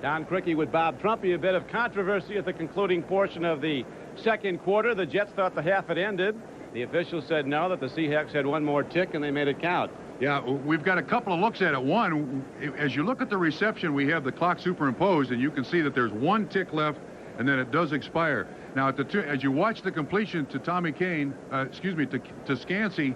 Don Criqui with Bob Trumpy. A bit of controversy at the concluding portion of the second quarter. The Jets thought the half had ended. The officials said no, that the Seahawks had one more tick, and they made it count. Yeah, we've got a couple of looks at it. One, as you look at the reception, we have the clock superimposed, and you can see that there's one tick left, and then it does expire. Now, as you watch the completion to Tommy Kane, to Scansey,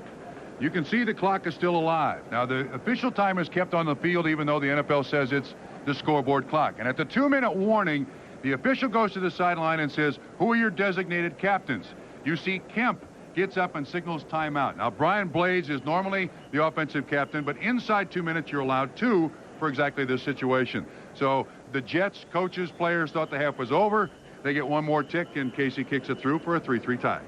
you can see the clock is still alive. Now, the official time is kept on the field, even though the NFL says it's the scoreboard clock. And at the 2-minute warning, the official goes to the sideline and says, who are your designated captains? You see Kemp gets up and signals timeout. Now, Brian Blades is normally the offensive captain, but inside 2 minutes, you're allowed 2 for exactly this situation. So the Jets, coaches, players thought the half was over. They get one more tick, and Casey kicks it through for a 3-3 tie.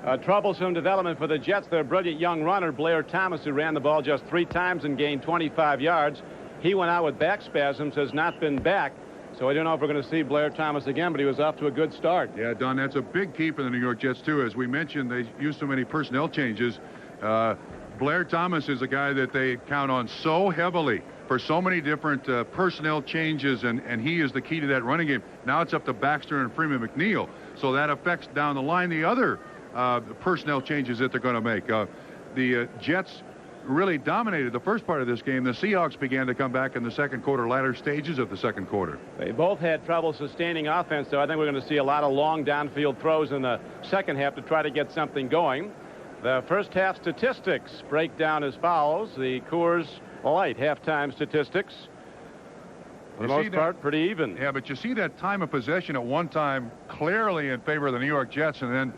A troublesome development for the Jets. Their brilliant young runner, Blair Thomas, who ran the ball just 3 times and gained 25 yards. He went out with back spasms, has not been back. So I don't know if we're going to see Blair Thomas again, but he was off to a good start. Yeah, Don, that's a big key for the New York Jets, too. As we mentioned, they used so many personnel changes. Blair Thomas is a guy that they count on so heavily for so many different personnel changes, and he is the key to that running game. Now it's up to Baxter and Freeman McNeil, so that affects down the line the other personnel changes that they're going to make. The Jets really dominated the first part of this game. The Seahawks began to come back in the second quarter, latter stages of the second quarter. They both had trouble sustaining offense, so I think we're going to see a lot of long downfield throws in the second half to try to get something going. The first half statistics break down as follows. The Coors Light halftime statistics, for the most part, pretty even. Yeah, but you see that time of possession at one time clearly in favor of the New York Jets, and then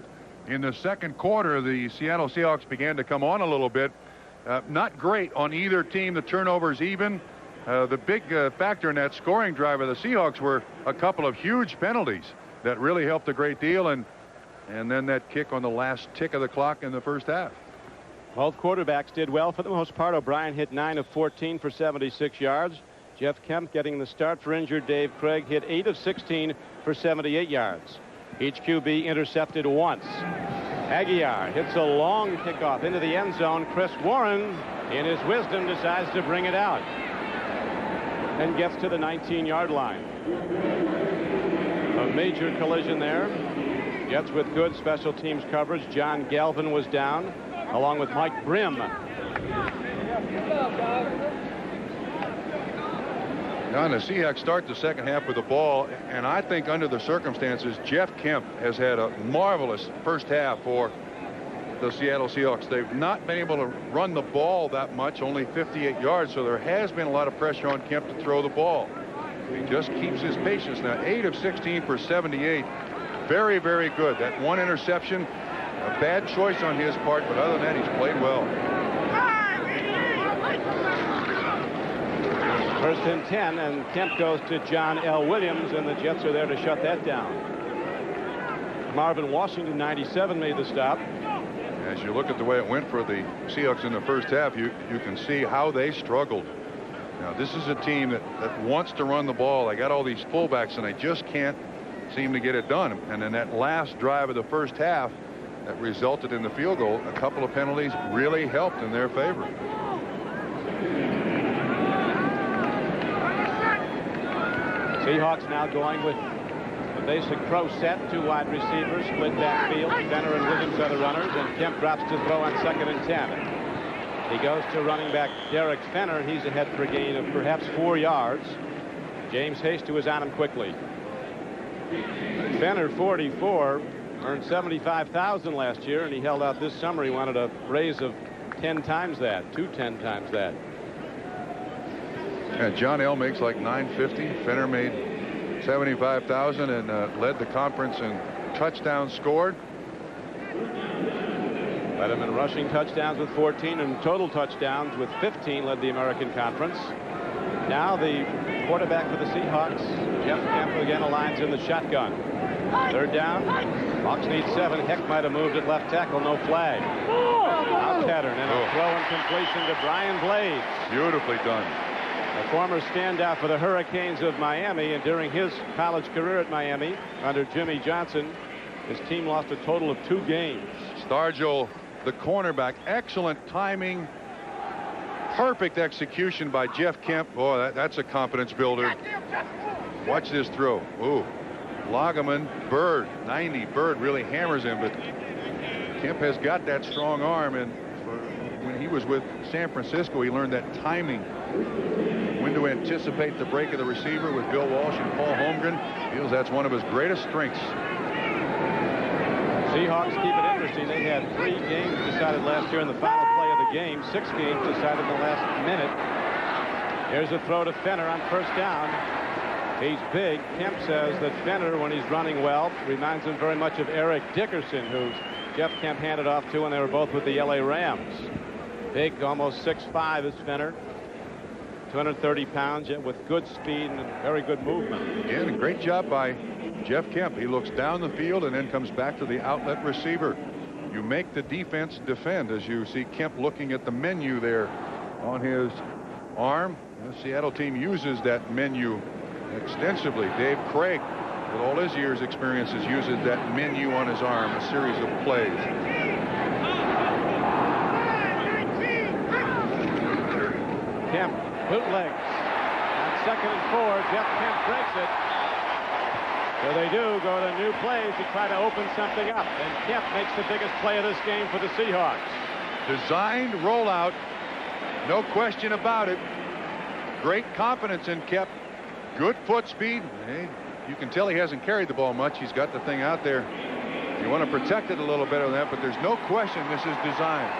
in the second quarter, the Seattle Seahawks began to come on a little bit. Not great on either team. The turnovers even. The big factor in that scoring drive of the Seahawks were a couple of huge penalties that really helped a great deal, and then that kick on the last tick of the clock in the first half. Both quarterbacks did well for the most part. O'Brien hit 9 of 14 for 76 yards. Jeff Kemp getting the start for injured Dave Craig hit 8 of 16 for 78 yards. Each QB intercepted once. Aguiar hits a long kickoff into the end zone. Chris Warren, in his wisdom, decides to bring it out and gets to the 19-yard line. A major collision there. Jets with good special teams coverage. John Galvin was down, along with Mike Brim. Now, the Seahawks start the second half with the ball, and I think under the circumstances, Jeff Kemp has had a marvelous first half for the Seattle Seahawks. They've not been able to run the ball that much, only 58 yards, so there has been a lot of pressure on Kemp to throw the ball. He just keeps his patience. Now, 8 of 16 for 78. Very, very good. That one interception, a bad choice on his part, but other than that, he's played well. First and 10, and Kemp goes to John L. Williams, and the Jets are there to shut that down. Marvin Washington, 97, made the stop. As you look at the way it went for the Seahawks in the first half, you can see how they struggled. Now, this is a team that wants to run the ball. They got all these fullbacks, and they just can't seem to get it done. And then that last drive of the first half that resulted in the field goal, a couple of penalties really helped in their favor. Seahawks now going with the basic pro set. 2 wide receivers, split backfield. Fenner and Williams are the runners, and Kemp drops to throw on 2nd and 10. He goes to running back Derek Fenner. He's ahead for a gain of perhaps 4 yards. James Hasty was on him quickly. Fenner, 44, earned $75,000 last year, and he held out this summer. He wanted a raise of 10 times that, 10 times that. Yeah, John L. makes like $950. Fenner made $75,000 and led the conference in touchdowns scored. Led him in rushing touchdowns with 14 and total touchdowns with 15. Led the American Conference. Now the quarterback for the Seahawks, Jeff Kemp, again aligns in the shotgun. 3rd down. Hawks need 7. Heck might have moved at left tackle. No flag. Out pattern and a throw and completion to Brian Blades. Beautifully done. A former standout for the Hurricanes of Miami, and during his college career at Miami under Jimmy Johnson, his team lost a total of 2 games. Stargell, the cornerback, excellent timing, perfect execution by Jeff Kemp. Boy, that's a confidence builder. Watch this throw. Ooh. Lageman, Bird, 90. Bird really hammers him, but Kemp has got that strong arm, and when he was with San Francisco, he learned that timing, when to anticipate the break of the receiver with Bill Walsh and Paul Holmgren. Feels that's one of his greatest strengths. Seahawks keep it interesting. They had 3 games decided last year in the final play of the game. 6 games decided in the last minute. Here's a throw to Fenner on first down. He's big. Kemp says that Fenner, when he's running well, reminds him very much of Eric Dickerson, who Jeff Kemp handed off to when they were both with the LA Rams. Big, almost 6'5" is Fenner. 230 pounds, yet with good speed and very good movement. Again, a great job by Jeff Kemp. He looks down the field and then comes back to the outlet receiver. You make the defense defend, as you see Kemp looking at the menu there on his arm. The Seattle team uses that menu extensively. Dave Craig, with all his years' experiences, uses that menu on his arm, a series of plays. Kemp bootlegs on 2nd and 4. Jeff Kemp breaks it. So they do go to new plays to try to open something up, and Kemp makes the biggest play of this game for the Seahawks. Designed rollout, no question about it. Great confidence in Kemp. Good foot speed. Hey, you can tell he hasn't carried the ball much. He's got the thing out there. You want to protect it a little better than that, but there's no question this is designed.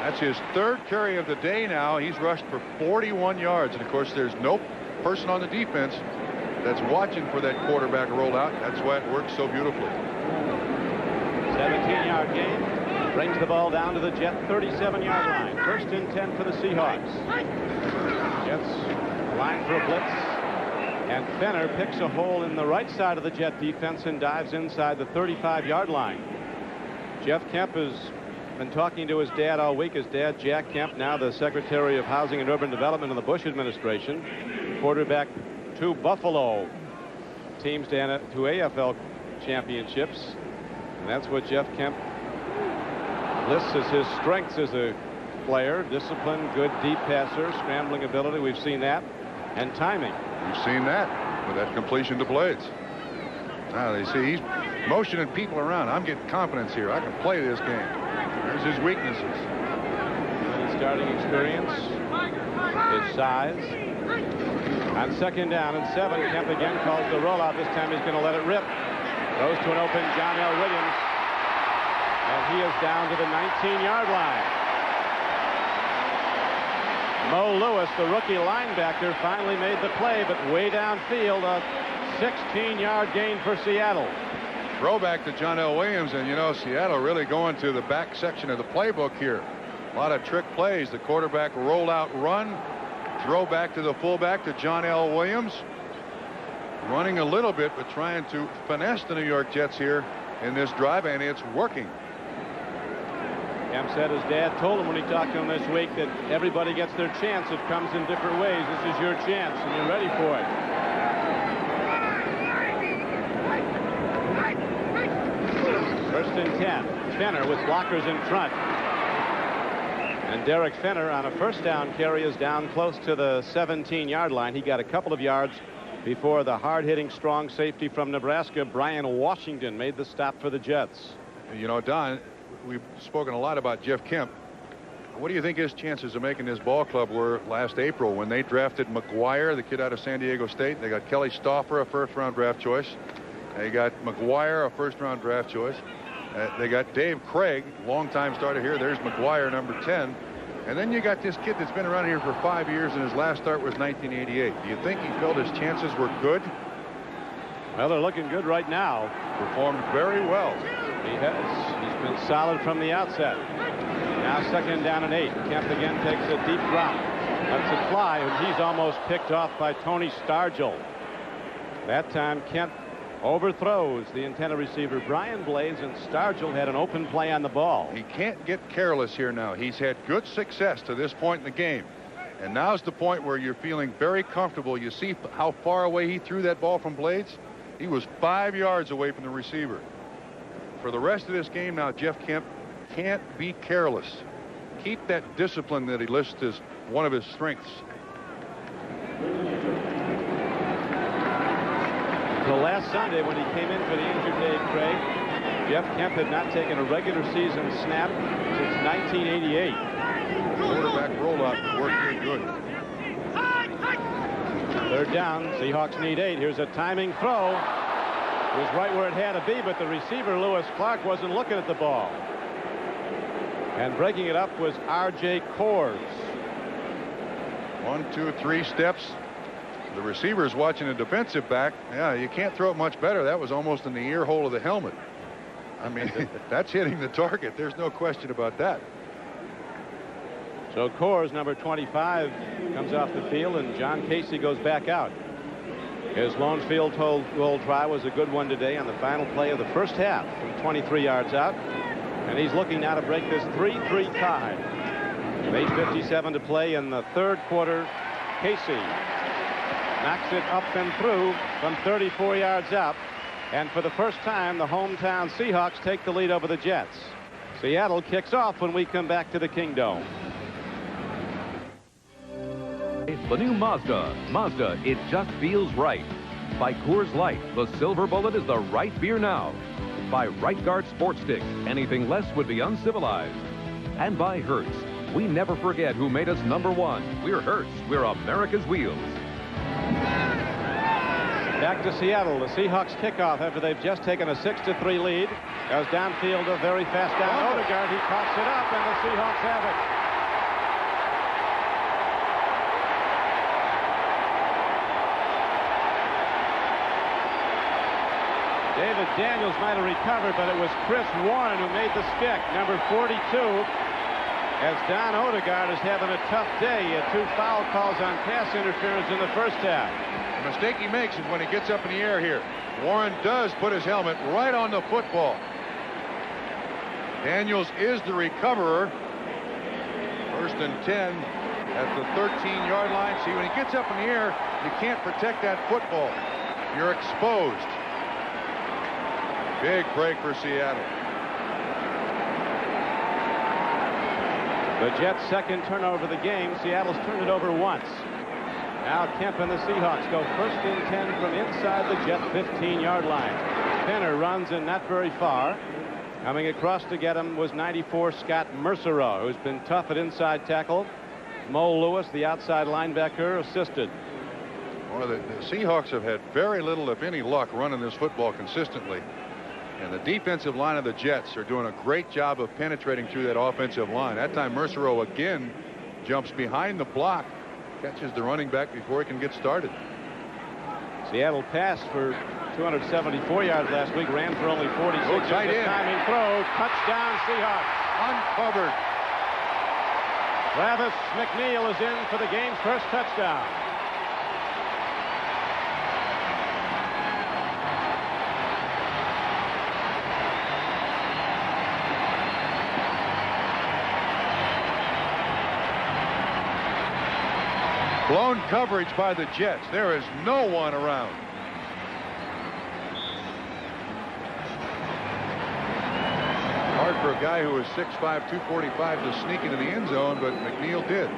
That's his 3rd carry of the day now. He's rushed for 41 yards. And, of course, there's no person on the defense that's watching for that quarterback rollout. That's why it works so beautifully. 17-yard gain. Brings the ball down to the Jet 37-yard line. 1st and 10 for the Seahawks. Jets line for a blitz. And Fenner picks a hole in the right side of the Jet defense and dives inside the 35-yard line. Jeff Kemp has been talking to his dad all week. His dad, Jack Kemp, now the Secretary of Housing and Urban Development in the Bush administration, quarterback 2 Buffalo teams to AFL championships. And that's what Jeff Kemp lists as his strengths as a player. Discipline, good deep passer, scrambling ability. We've seen that. And timing. We've seen that with that completion to Blades. Now they see he's motioning people around. I'm getting confidence here. I can play this game. There's his weaknesses. His starting experience, his size. On 2nd down and 7, Kemp again calls the rollout. This time he's going to let it rip. Goes to an open John L. Williams. And he is down to the 19-yard line. Mo Lewis, the rookie linebacker, finally made the play, but way downfield, a 16-yard gain for Seattle. Throwback to John L. Williams, and you know, Seattle really going to the back section of the playbook here. A lot of trick plays. The quarterback rollout run, throw back to the fullback to John L. Williams. Running a little bit, but trying to finesse the New York Jets here in this drive, and it's working. Kemp said his dad told him when he talked to him this week that everybody gets their chance. It comes in different ways. This is your chance, and you're ready for it. First and 10. Fenner with blockers in front. And Derek Fenner on a first down carry is down close to the 17-yard line. He got a couple of yards before the hard-hitting strong safety from Nebraska, Brian Washington, made the stop for the Jets. You know, Don, we've spoken a lot about Jeff Kemp. What do you think his chances of making this ball club were last April when they drafted McGuire, the kid out of San Diego State? They got Kelly Stauffer, a first-round draft choice. They got McGuire, a first-round draft choice. They got Dave Craig, longtime starter here. There's McGuire, number 10. And then you got this kid that's been around here for 5 years, and his last start was 1988. Do you think he felt his chances were good? Well, they're looking good right now. Performed very well. He has. He's been solid from the outset. Now 2nd down and 8. Kemp again takes a deep drop. Lets it fly, and he's almost picked off by Tony Stargell. That time Kemp overthrows the intended receiver Brian Blades, and Stargell had an open play on the ball. He can't get careless here now. He's had good success to this point in the game, and now's the point where you're feeling very comfortable. You see how far away he threw that ball from Blades. He was 5 yards away from the receiver. For the rest of this game now, Jeff Kemp can't be careless. keep that discipline that he lists as one of his strengths. So last Sunday, when he came in for the injured Dave Craig, Jeff Kemp had not taken a regular season snap since 1988. Quarterback rollout worked here good. Third down. Seahawks need 8. Here's a timing throw. It was right where it had to be, but the receiver, Lewis Clark, wasn't looking at the ball. And breaking it up was R.J. Kors. 1, 2, 3 steps. The receiver's watching a defensive back. Yeah, you can't throw it much better. That was almost in the ear hole of the helmet. I mean, that's hitting the target. There's no question about that. So Kors, number 25, comes off the field, and John Casey goes back out. His lone field goal try was a good one today on the final play of the first half from 23 yards out. And he's looking now to break this 3-3 tie. With 8:57 to play in the third quarter. Casey knocks it up and through from 34 yards out. And for the first time, the hometown Seahawks take the lead over the Jets. Seattle kicks off when we come back to the Kingdome. The new Mazda, it just feels right. By Coors Light, the Silver Bullet is the right beer now. By Right Guard Sports Stick, anything less would be uncivilized. And by Hertz, we never forget who made us #1. We're Hertz, we're America's wheels. Back to Seattle. The Seahawks kickoff after they've just taken a 6-3 lead. Goes downfield, a very fast down. Odegaard, he pops it up, and the Seahawks have it. David Daniels might have recovered, but it was Chris Warren who made the stick, number 42, as Don Odegaard is having a tough day. He had 2 foul calls on pass interference in the first half. The mistake he makes is when he gets up in the air here. Warren does put his helmet right on the football. Daniels is the recoverer. 1st and 10 at the 13-yard line. See, when he gets up in the air, you can't protect that football. You're exposed. Big break for Seattle. The Jets' second turnover of the game. Seattle's turned it over once. Now Kemp and the Seahawks go 1st and 10 from inside the Jet 15-yard line. Penner runs in not very far. Coming across to get him was 94 Scott Mercereau, who's been tough at inside tackle. Mo Lewis, the outside linebacker, assisted. Well, the Seahawks have had very little, if any, luck running this football consistently. And the defensive line of the Jets are doing a great job of penetrating through that offensive line. That time Mercereau again jumps behind the block, catches the running back before he can get started. Seattle passed for 274 yards last week, ran for only 46. Tight end. Timing throw, touchdown Seahawks. Uncovered. Travis McNeil is in for the game's first touchdown. Blown coverage by the Jets. There is no one around. Hard for a guy who was 6'5", 245 to sneak into the end zone, but McNeil did.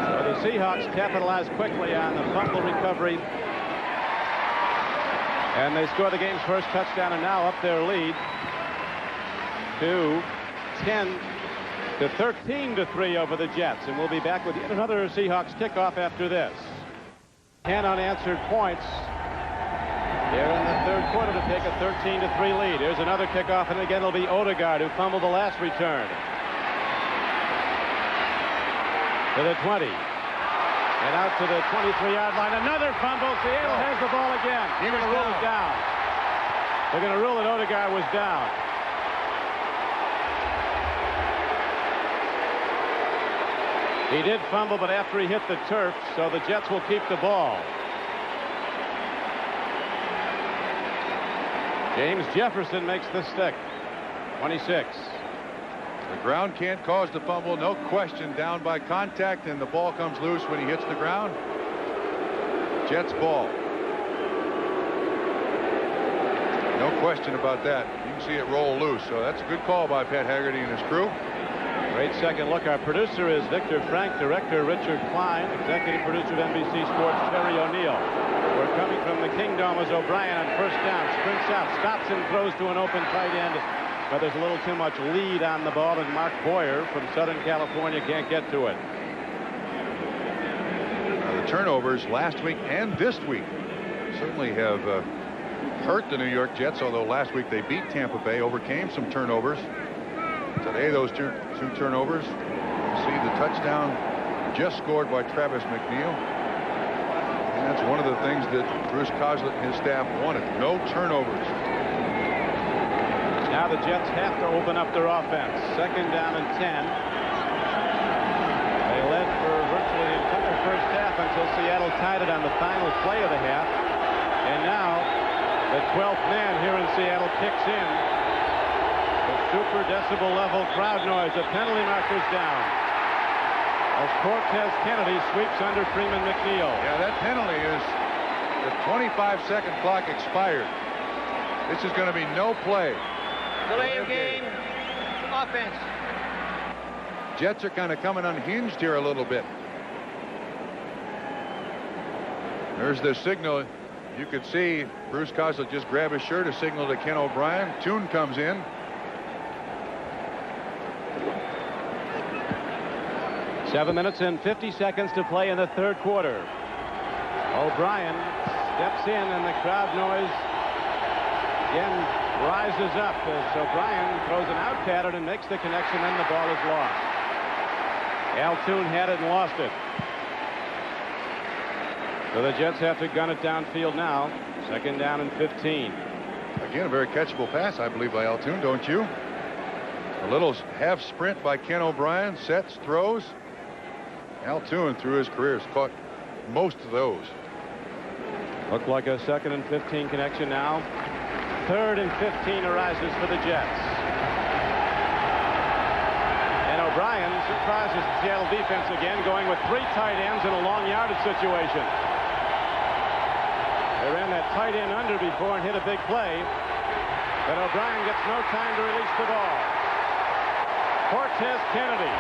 So the Seahawks capitalized quickly on the fumble recovery. And they score the game's first touchdown and now up their lead to 13-3 over the Jets. And we'll be back with yet another Seahawks kickoff after this. 10 unanswered points here in the third quarter to take a 13-3 lead. Here's another kickoff, and again it'll be Odegaard who fumbled the last return. To the 20. And out to the 23-yard line. Another fumble. Seattle has the ball again. They're going to rule it down. They're going to rule that Odegaard was down. He did fumble, but after he hit the turf, so the Jets will keep the ball. James Jefferson makes the stick. 26. The ground can't cause the fumble, no question, down by contact, and the ball comes loose when he hits the ground. Jets ball. No question about that. You can see it roll loose. So that's a good call by Pat Haggerty and his crew. Great second look. Our producer is Victor Frank, director Richard Klein, executive producer at NBC Sports Terry O'Neill. We're coming from the Kingdom as O'Brien on first down, sprints out, stops and throws to an open tight end, but there's a little too much lead on the ball, and Mark Boyer from Southern California can't get to it. The turnovers last week and this week certainly have hurt the New York Jets, although last week they beat Tampa Bay, overcame some turnovers. Today, those two turnovers. You see the touchdown just scored by Travis McNeil. And that's one of the things that Bruce Coslett and his staff wanted. No turnovers. Now the Jets have to open up their offense. Second down and 10. They led for virtually the entire first half until Seattle tied it on the final play of the half. And now the 12th man here in Seattle kicks in. Super decibel level crowd noise. A penalty marker's down as Cortez Kennedy sweeps under Freeman McNeil. Yeah, that penalty is the 25-second clock expired. This is going to be no play. Delay of game. Offense. Jets are kind of coming unhinged here a little bit. There's the signal. You could see Bruce Coslett just grab his shirt, a signal to Ken O'Brien. Toon comes in. 7 minutes and 50 seconds to play in the third quarter. O'Brien steps in, and the crowd noise again rises up as O'Brien throws an out pattern and makes the connection, and the ball is lost. Al Toon had it and lost it. So the Jets have to gun it downfield now. Second down and 15. Again, a very catchable pass, I believe, by Al Toon, don't you? A little half sprint by Ken O'Brien, sets, throws. Al Toon, through his career, has caught most of those. Looked like a second and 15 connection now. Third and 15 arises for the Jets. And O'Brien surprises the Seattle defense again, going with 3 tight ends in a long yardage situation. They ran that tight end under before and hit a big play. But O'Brien gets no time to release the ball. Cortez Kennedy.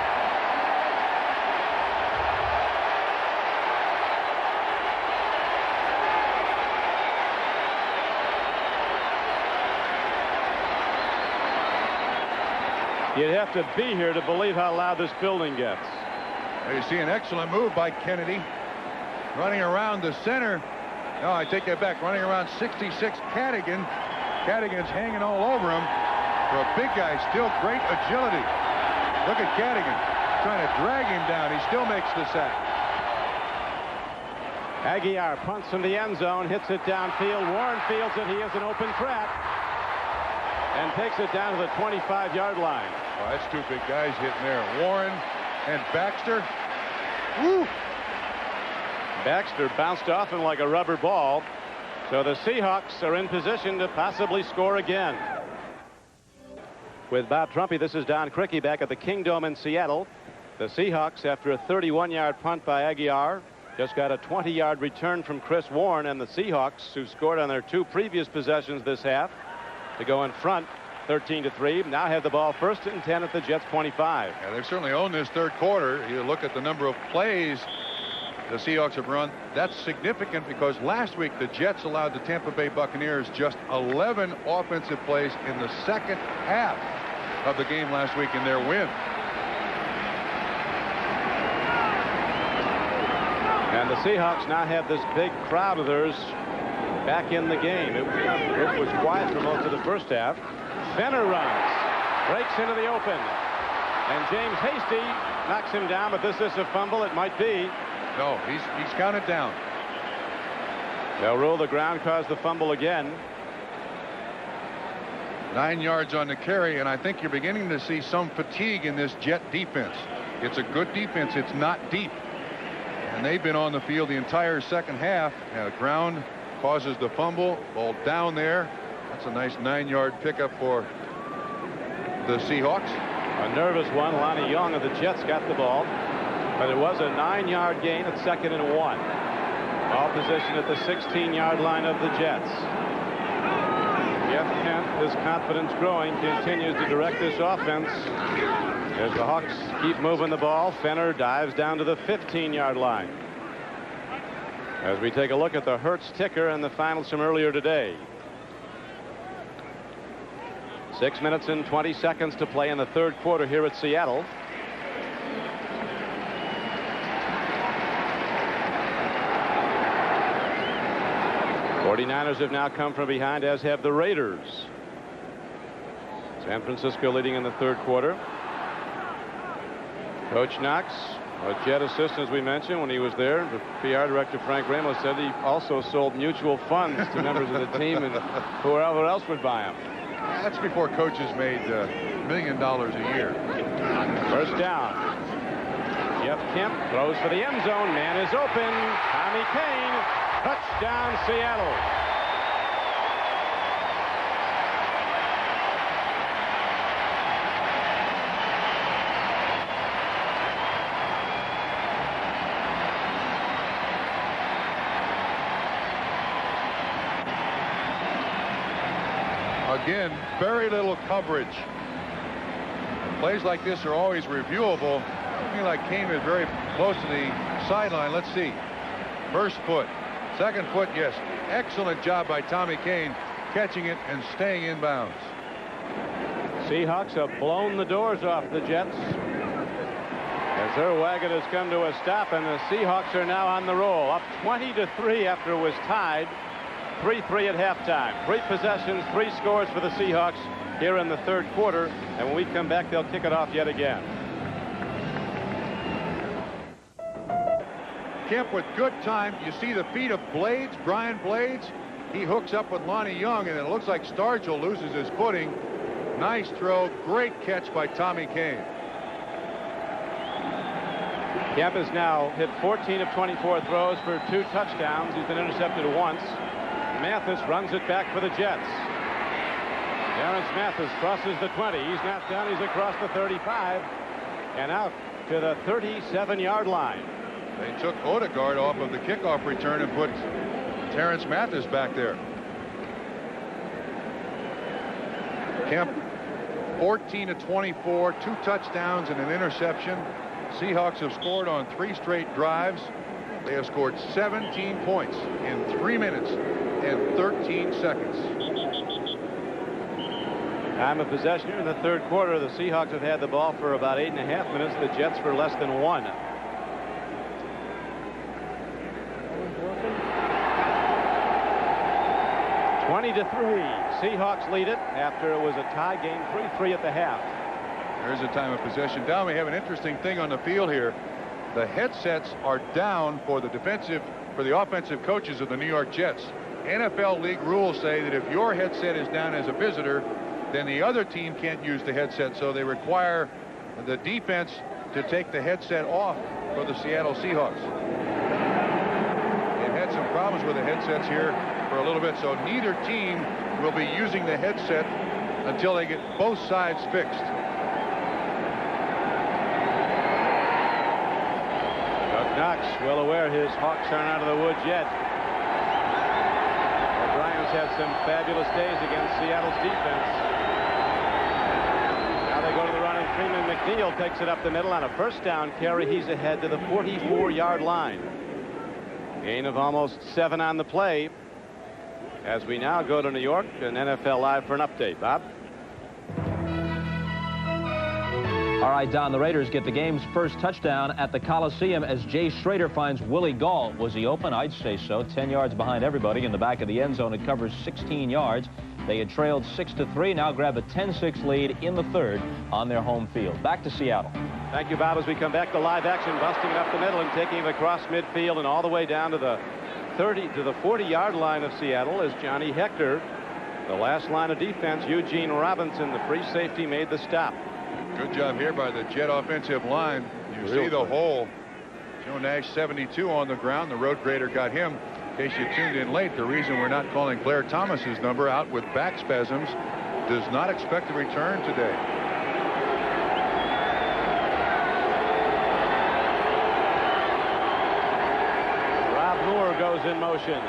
You'd have to be here to believe how loud this building gets. You see an excellent move by Kennedy. Running around the center. No, I take that back. Running around 66 Cadigan. Cadigan's hanging all over him. For a big guy, still great agility. Look at Cadigan trying to drag him down. He still makes the sack. Aguiar punts from the end zone, hits it downfield. Warren fields it. He has an open threat and takes it down to the 25-yard line. Oh, that's 2 big guys hitting there. Warren and Baxter. Woo! Baxter bounced off him like a rubber ball. So the Seahawks are in position to possibly score again. With Bob Trumpy, this is Don Criqui back at the Kingdom in Seattle. The Seahawks, after a 31-yard punt by Aguiar, just got a 20-yard return from Chris Warren, and the Seahawks, who scored on their 2 previous possessions this half, to go in front 13-3, now have the ball first and 10 at the Jets 25. Yeah, they've certainly owned this third quarter. You look at the number of plays the Seahawks have run. That's significant because last week the Jets allowed the Tampa Bay Buccaneers just 11 offensive plays in the second half of the game last week in their win. And the Seahawks now have this big crowd of theirs back in the game. It was quiet for most of the first half. Benner runs, breaks into the open, and James Hasty knocks him down, but this is a fumble. It might be. No, he's counted down. They'll rule the ground caused the fumble again. 9 yards on the carry, and I think you're beginning to see some fatigue in this Jet defense. It's a good defense. It's not deep. And they've been on the field the entire second half. Now, the ground causes the fumble. Ball down there. That's a nice 9-yard pickup for the Seahawks. A nervous one. Lonnie Young of the Jets got the ball. But it was a 9-yard gain at 2nd and 1. All position at the 16-yard line of the Jets. Jeff Kent, his confidence growing, continues to direct this offense as the Hawks keep moving the ball. Fenner dives down to the 15-yard line. As we take a look at the Hertz ticker and the finals from earlier today. 6 minutes and 20 seconds to play in the third quarter here at Seattle. The 49ers have now come from behind, as have the Raiders. San Francisco leading in the third quarter. Coach Knox, a Jet assistant, as we mentioned, when he was there, the PR director Frank Ramos said he also sold mutual funds to members of the team and whoever else would buy them. That's before coaches made $1 million a year. First down. Jeff Kemp throws for the end zone. Man is open. Tommy Kane. Touchdown, Seattle. Again, very little coverage. Plays like this are always reviewable. I feel like Kane is very close to the sideline. Let's see. First foot. Second foot, yes. Excellent job by Tommy Kane catching it and staying in bounds. Seahawks have blown the doors off the Jets as their wagon has come to a stop, and the Seahawks are now on the roll, up 20-3 after it was tied. 3-3 at halftime. 3 possessions, 3 scores for the Seahawks here in the third quarter, and when we come back, they'll kick it off yet again. Kemp with good time. You see the feet of Blades, Brian Blades. He hooks up with Lonnie Young, and it looks like Stargell loses his footing. Nice throw. Great catch by Tommy Kane. Kemp has now hit 14 of 24 throws for 2 touchdowns. He's been intercepted once. Mathis runs it back for the Jets. Terrence Mathis crosses the 20. He's knocked down. He's across the 35 and out to the 37-yard line. They took Odegaard off of the kickoff return and put Terrence Mathis back there. Kemp 14 of 24, 2 touchdowns and an interception. Seahawks have scored on 3 straight drives. They have scored 17 points in 3 minutes and 13 seconds. Time of possession in the third quarter. The Seahawks have had the ball for about 8.5 minutes. The Jets for less than 1. 20-3. Seahawks lead it after it was a tie game, 3-3 at the half. There's a time of possession. Down, we have an interesting thing on the field here. The headsets are down for the offensive coaches of the New York Jets. NFL league rules say that if your headset is down as a visitor, then the other team can't use the headset, so they require the defense to take the headset off for the Seattle Seahawks. They've had some problems with the headsets here for a little bit, so neither team will be using the headset until they get both sides fixed. Doug Knox, well aware his Hawks aren't out of the woods yet. O'Brien's had some fabulous days against Seattle's defense. Now they go to the run, and Freeman McNeil takes it up the middle on a first down carry. He's ahead to the 44-yard line. Gain of almost 7 on the play. As we now go to New York and NFL Live for an update. Bob? All right, Don, the Raiders get the game's first touchdown at the Coliseum as Jay Schrader finds Willie Gall. Was he open? I'd say so. 10 yards behind everybody in the back of the end zone. It covers 16 yards. They had trailed 6-3, now grab a 10-6 lead in the third on their home field. Back to Seattle. Thank you, Bob. As we come back to live action, busting it up the middle and taking it across midfield and all the way down to the 40-yard line of Seattle is Johnny Hector. The last line of defense, Eugene Robinson, the free safety, made the stop. Good job here by the Jet offensive line. You see the hole. Joe Nash 72 on the ground. The road grader got him. In case you tuned in late, the reason we're not calling Blair Thomas's number, out with back spasms, does not expect to return today. Rob Moore goes in motion.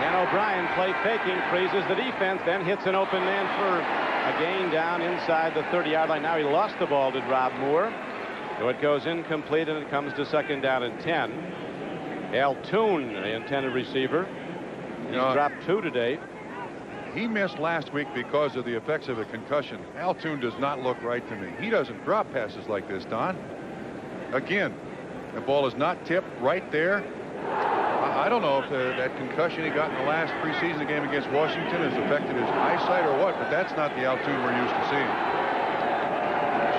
And O'Brien, play faking, freezes the defense, then hits an open man for a gain down inside the 30-yard line. Now he lost the ball, did Rob Moore. So it goes incomplete, and it comes to 2nd down and 10. Al Toon, the intended receiver. He dropped 2 today. He missed last week because of the effects of a concussion. Al Toon does not look right to me. He doesn't drop passes like this, Don. Again, the ball is not tipped right there. I don't know if that concussion he got in the last preseason game against Washington has affected his eyesight or what, but that's not the Al Toon we're used to seeing.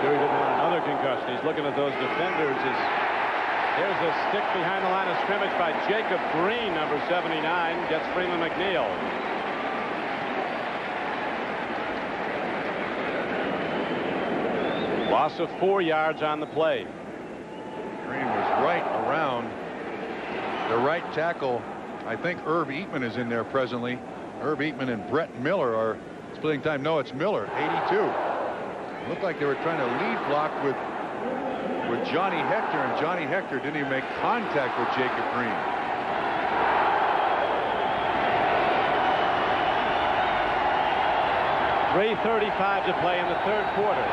Sure he didn't want another concussion. He's looking at those defenders. There's a stick behind the line of scrimmage by Jacob Green, number 79, gets Freeman McNeil. Loss of 4 yards on the play. Green was right around the right tackle. I think Irv Eatman is in there presently. Irv Eatman and Brett Miller are splitting time. No, it's Miller, 82. Looked like they were trying to lead block with Johnny Hector, and Johnny Hector didn't even make contact with Jacob Green. .335 to play in the 3rd quarter.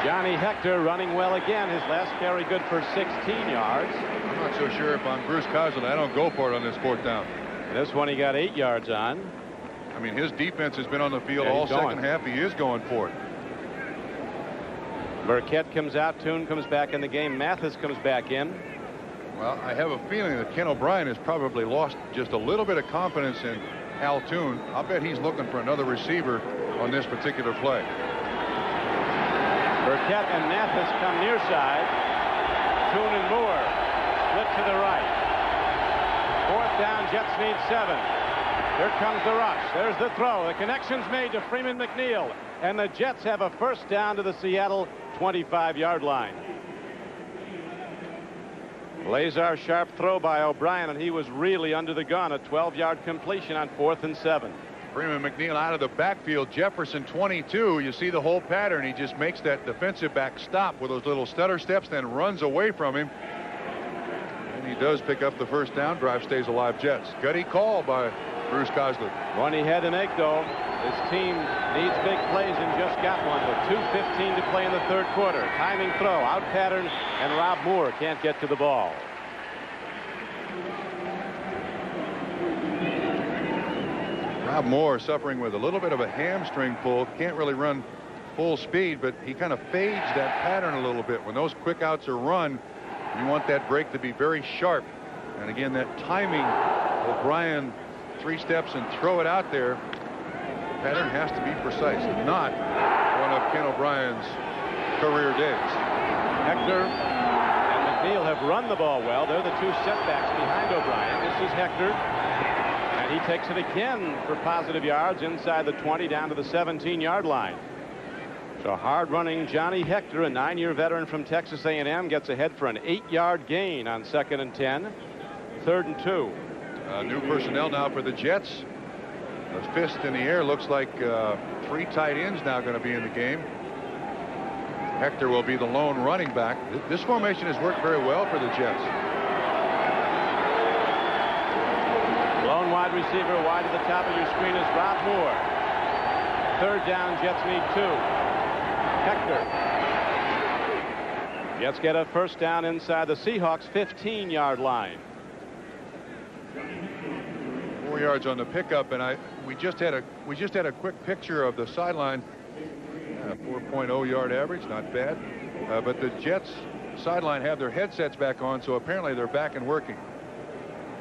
Johnny Hector running well again. His last carry good for 16 yards. I'm not so sure if I'm Bruce Cosley, I don't go for it on this 4th down. This one he got 8 yards on. I mean, his defense has been on the field all second half. He is going for it. Burkett comes out. Toon comes back in the game. Mathis comes back in. Well, I have a feeling that Ken O'Brien has probably lost just a little bit of confidence in Al Toon. I'll bet he's looking for another receiver on this particular play. Burkett and Mathis come near side. Toon and Moore split to the right. 4th down, Jets need 7. Here comes the rush. There's the throw. The connection's made to Freeman McNeil. And the Jets have a 1st down to the Seattle 25-yard line. Lazar sharp throw by O'Brien, and he was really under the gun. A 12-yard completion on 4th and 7. Freeman McNeil out of the backfield. Jefferson 22. You see the whole pattern. He just makes that defensive back stop with those little stutter steps, then runs away from him. And he does pick up the 1st down. Drive stays alive, Jets. Gutty call by Bruce Cosley. One he had to make, though. His team needs big plays and just got one with 2:15 to play in the 3rd quarter. Timing throw, out pattern, and Rob Moore can't get to the ball. Rob Moore suffering with a little bit of a hamstring pull. Can't really run full speed, but he kind of fades that pattern a little bit. When those quick outs are run, you want that break to be very sharp. And again, that timing, O'Brien 3 steps and throw it out there. The pattern has to be precise. Not one of Ken O'Brien's career days. Hector and McNeil have run the ball well. They're the 2 setbacks behind O'Brien. This is Hector. And he takes it again for positive yards inside the 20 down to the 17-yard line. So hard-running Johnny Hector, a 9-year veteran from Texas A&M, gets ahead for an 8-yard gain on 2nd and 10. 3rd and 2. New personnel now for the Jets. The fist in the air. Looks like 3 tight ends now going to be in the game. Hector will be the lone running back. This formation has worked very well for the Jets. Lone wide receiver wide at the top of your screen is Rob Moore. 3rd down, Jets need 2. Hector. Jets get a 1st down inside the Seahawks 15-yard line. 4 yards on the pickup, and we just had a quick picture of the sideline. 4.0 yard average, not bad. But the Jets sideline have their headsets back on, so apparently they're back and working.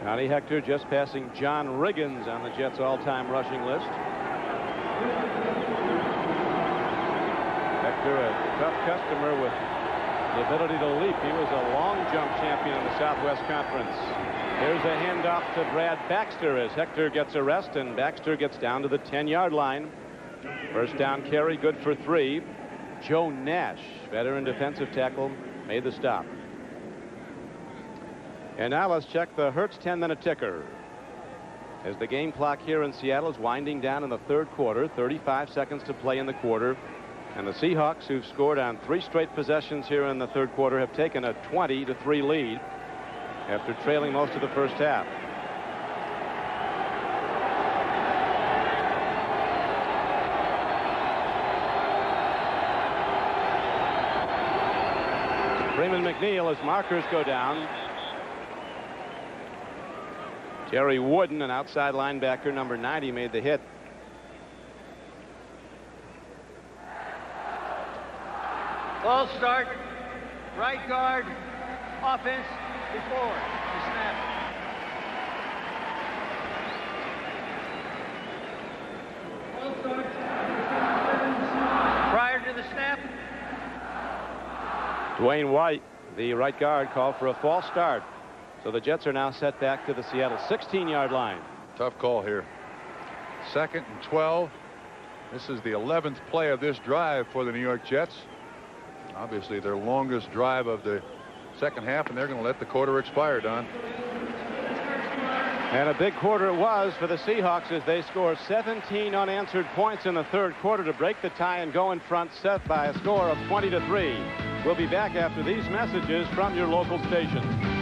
Johnny Hector just passing John Riggins on the Jets all-time rushing list. Hector, a tough customer with the ability to leap. He was a long jump champion in the Southwest Conference. Here's a handoff to Brad Baxter as Hector gets a rest, and Baxter gets down to the 10-yard line. 1st down carry, good for 3. Joe Nash, veteran defensive tackle, made the stop. And now let's check the Hertz 10-minute ticker. As the game clock here in Seattle is winding down in the 3rd quarter, 35 seconds to play in the quarter. And the Seahawks, who've scored on 3 straight possessions here in the 3rd quarter, have taken a 20-3 lead. after trailing most of the first half. Freeman McNeil as markers go down. Terry Wooden, an outside linebacker, number 90, made the hit. False start. Right guard. Offense before the snap. False start. Prior to the snap. Dwayne White, the right guard, called for a false start. So the Jets are now set back to the Seattle 16-yard line. Tough call here. 2nd and 12. This is the 11th play of this drive for the New York Jets. Obviously their longest drive of the second half, and they're going to let the quarter expire, Don. And a big quarter it was for the Seahawks as they scored 17 unanswered points in the third quarter to break the tie and go in front, set by a score of 20-3. We'll be back after these messages from your local station.